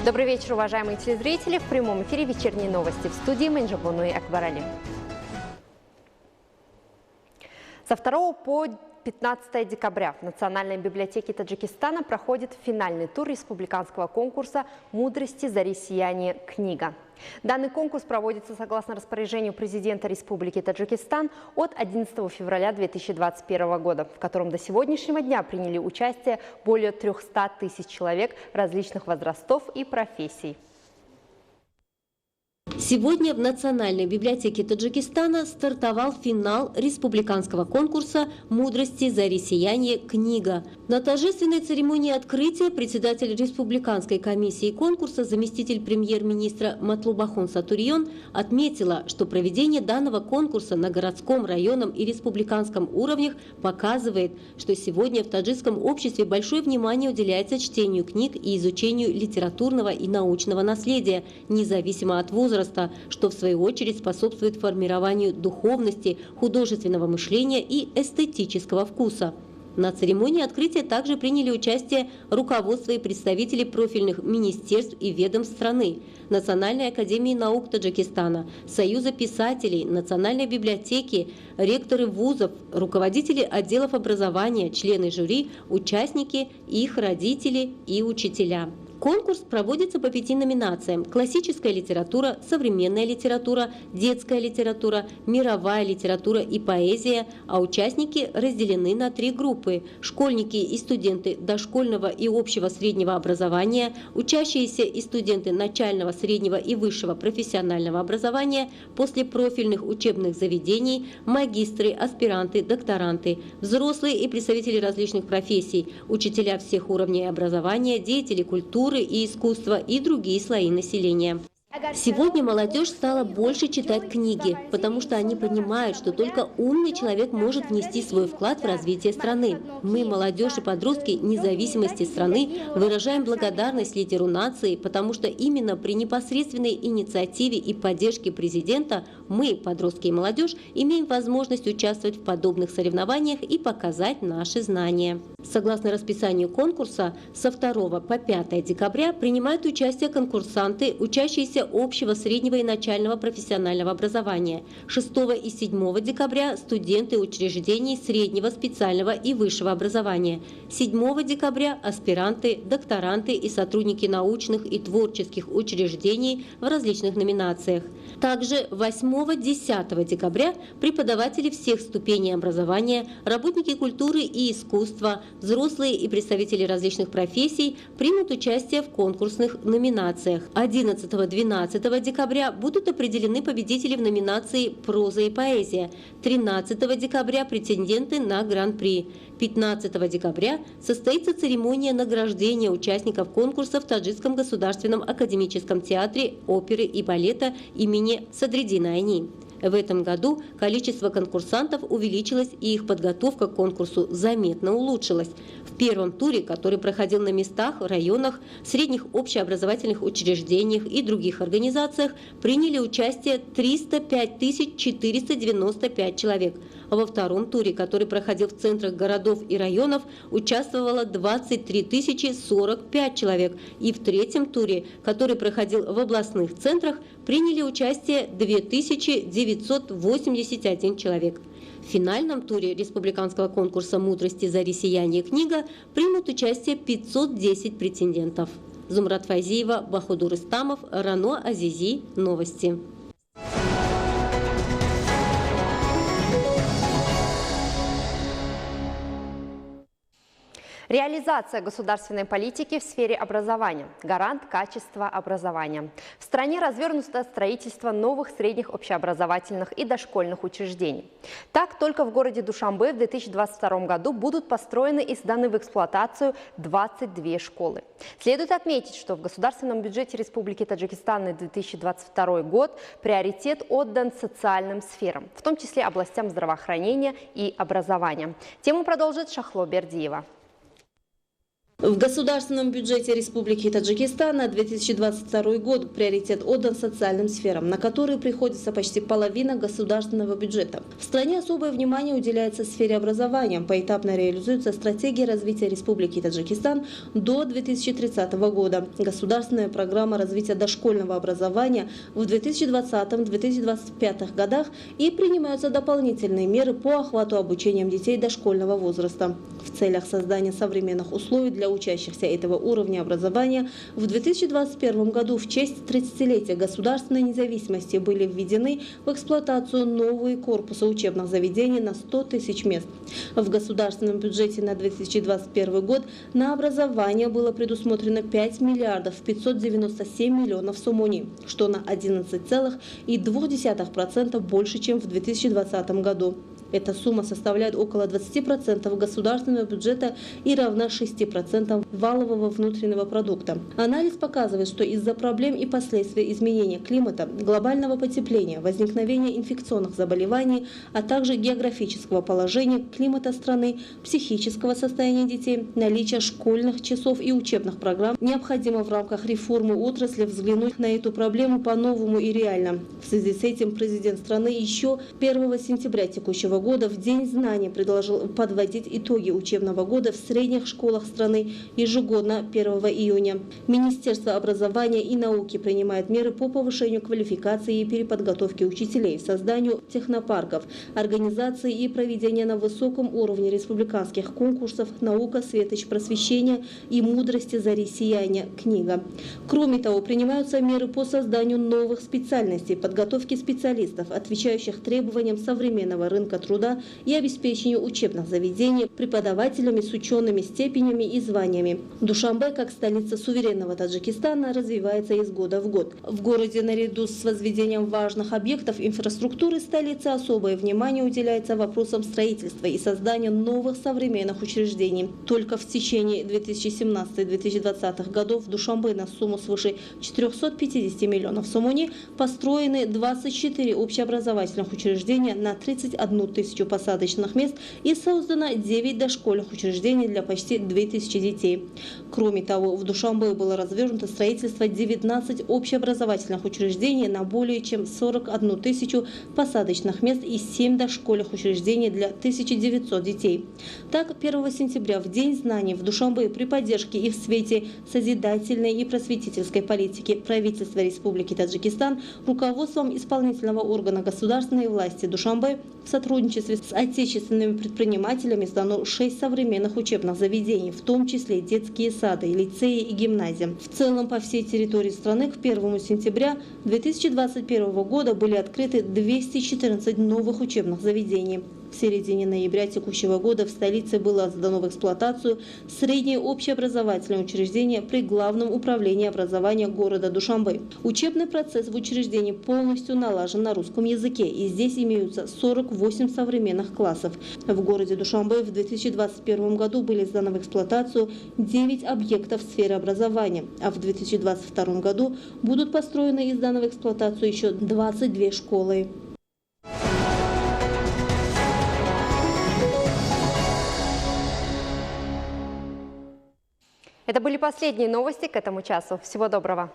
Добрый вечер, уважаемые телезрители. В прямом эфире вечерние новости. В студии Менджабуну Акбарали. Со 2 по 15 декабря в Национальной библиотеке Таджикистана проходит финальный тур республиканского конкурса «Мудрости зари сияние. Книга». Данный конкурс проводится согласно распоряжению президента Республики Таджикистан от 11 февраля 2021 года, в котором до сегодняшнего дня приняли участие более 300 тысяч человек различных возрастов и профессий. Сегодня в Национальной библиотеке Таджикистана стартовал финал республиканского конкурса «Мудрости зари сияние. Книга». На торжественной церемонии открытия председатель республиканской комиссии конкурса, заместитель премьер-министра Матлубахон Сатурьон, отметила, что проведение данного конкурса на городском, районном и республиканском уровнях показывает, что сегодня в таджикском обществе большое внимание уделяется чтению книг и изучению литературного и научного наследия, независимо от возраста, что в свою очередь способствует формированию духовности, художественного мышления и эстетического вкуса. На церемонии открытия также приняли участие руководство и представители профильных министерств и ведомств страны, Национальной академии наук Таджикистана, Союза писателей, Национальной библиотеки, ректоры вузов, руководители отделов образования, члены жюри, участники, их родители и учителя. Конкурс проводится по 5 номинациям: классическая литература, современная литература, детская литература, мировая литература и поэзия, а участники разделены на 3 группы: школьники и студенты дошкольного и общего среднего образования, учащиеся и студенты начального, среднего и высшего профессионального образования после профильных учебных заведений, магистры, аспиранты, докторанты, взрослые и представители различных профессий, учителя всех уровней образования, деятели культуры и искусства и другие слои населения. Сегодня молодежь стала больше читать книги, потому что они понимают, что только умный человек может внести свой вклад в развитие страны. Мы, молодежь и подростки независимости страны, выражаем благодарность лидеру нации, потому что именно при непосредственной инициативе и поддержке президента мы, подростки и молодежь, имеем возможность участвовать в подобных соревнованиях и показать наши знания. Согласно расписанию конкурса, со 2 по 5 декабря принимают участие конкурсанты, учащиеся общего, среднего и начального профессионального образования. 6 и 7 декабря студенты учреждений среднего, специального и высшего образования. 7 декабря аспиранты, докторанты и сотрудники научных и творческих учреждений в различных номинациях. Также 8-10 декабря преподаватели всех ступеней образования, работники культуры и искусства, взрослые и представители различных профессий примут участие в конкурсных номинациях. 11-12 декабря будут определены победители в номинации «Проза и поэзия», 13 декабря претенденты на Гран-при. 15 декабря состоится церемония награждения участников конкурса в Таджикском государственном академическом театре оперы и балета имени Садриддина Айни. В этом году количество конкурсантов увеличилось, и их подготовка к конкурсу заметно улучшилась. В первом туре, который проходил на местах, районах, средних общеобразовательных учреждениях и других организациях, приняли участие 305 495 человек. Во втором туре, который проходил в центрах городов и районов, участвовало 23 045 человек. И в третьем туре, который проходил в областных центрах, приняли участие 2981 человек. В финальном туре республиканского конкурса «Мудрости зари сияние. Книга» примут участие 510 претендентов. Зумрат Файзиева, Бахудур Истамов, Рано Азизи. Новости. Реализация государственной политики в сфере образования – гарант качества образования. В стране развернуто строительство новых средних общеобразовательных и дошкольных учреждений. Так, только в городе Душанбе в 2022 году будут построены и сданы в эксплуатацию 22 школы. Следует отметить, что в государственном бюджете Республики Таджикистан на 2022 год приоритет отдан социальным сферам, в том числе областям здравоохранения и образования. Тему продолжит Шахло Бердиева. В государственном бюджете Республики Таджикистан на 2022 год приоритет отдан социальным сферам, на которые приходится почти половина государственного бюджета. В стране особое внимание уделяется сфере образования. Поэтапно реализуется стратегия развития Республики Таджикистан до 2030 года. Государственная программа развития дошкольного образования в 2020-2025 годах и принимаются дополнительные меры по охвату обучением детей дошкольного возраста. В целях создания современных условий для учащихся этого уровня образования в 2021 году в честь 30-летия государственной независимости были введены в эксплуатацию новые корпусы учебных заведений на 100 тысяч мест. В государственном бюджете на 2021 год на образование было предусмотрено 5 миллиардов 597 миллионов сомони, что на 11,2% больше, чем в 2020 году. Эта сумма составляет около 20% государственного бюджета и равна 6% валового внутреннего продукта. Анализ показывает, что из-за проблем и последствий изменения климата, глобального потепления, возникновения инфекционных заболеваний, а также географического положения, климата страны, психического состояния детей, наличия школьных часов и учебных программ, необходимо в рамках реформы отрасли взглянуть на эту проблему по-новому и реально. В связи с этим президент страны еще 1 сентября текущего года в День знаний предложил подводить итоги учебного года в средних школах страны ежегодно 1 июня. Министерство образования и науки принимает меры по повышению квалификации и переподготовке учителей, созданию технопарков, организации и проведения на высоком уровне республиканских конкурсов «Наука, светоч просвещения» и «Мудрости зари сияния» книга. Кроме того, принимаются меры по созданию новых специальностей, подготовке специалистов, отвечающих требованиям современного рынка труда и обеспечению учебных заведений преподавателями с учеными степенями и званиями. Душанбе, как столица суверенного Таджикистана, развивается из года в год. В городе наряду с возведением важных объектов инфраструктуры столицы особое внимание уделяется вопросам строительства и создания новых современных учреждений. Только в течение 2017-2020 годов в Душанбе на сумму свыше 450 миллионов сомони построены 24 общеобразовательных учреждения на 31 тысячу посадочных мест и создано 9 дошкольных учреждений для почти 2000 детей. Кроме того, в Душанбе было развернуто строительство 19 общеобразовательных учреждений на более чем 41 тысячу посадочных мест и 7 дошкольных учреждений для 1900 детей. Так, 1 сентября в День знаний в Душанбе при поддержке и в свете созидательной и просветительской политики правительства Республики Таджикистан руководством исполнительного органа государственной власти Душанбе в сотрудничестве с отечественными предпринимателями сдано 6 современных учебных заведений, в том числе детские сады, лицеи и гимназии. В целом по всей территории страны к 1 сентября 2021 года были открыты 214 новых учебных заведений. В середине ноября текущего года в столице было сдано в эксплуатацию среднее общеобразовательное учреждение при Главном управлении образования города Душанбе. Учебный процесс в учреждении полностью налажен на русском языке, и здесь имеются 48 современных классов. В городе Душанбе в 2021 году были сданы в эксплуатацию 9 объектов сферы образования, а в 2022 году будут построены и сданы в эксплуатацию еще 22 школы. Это были последние новости к этому часу. Всего доброго.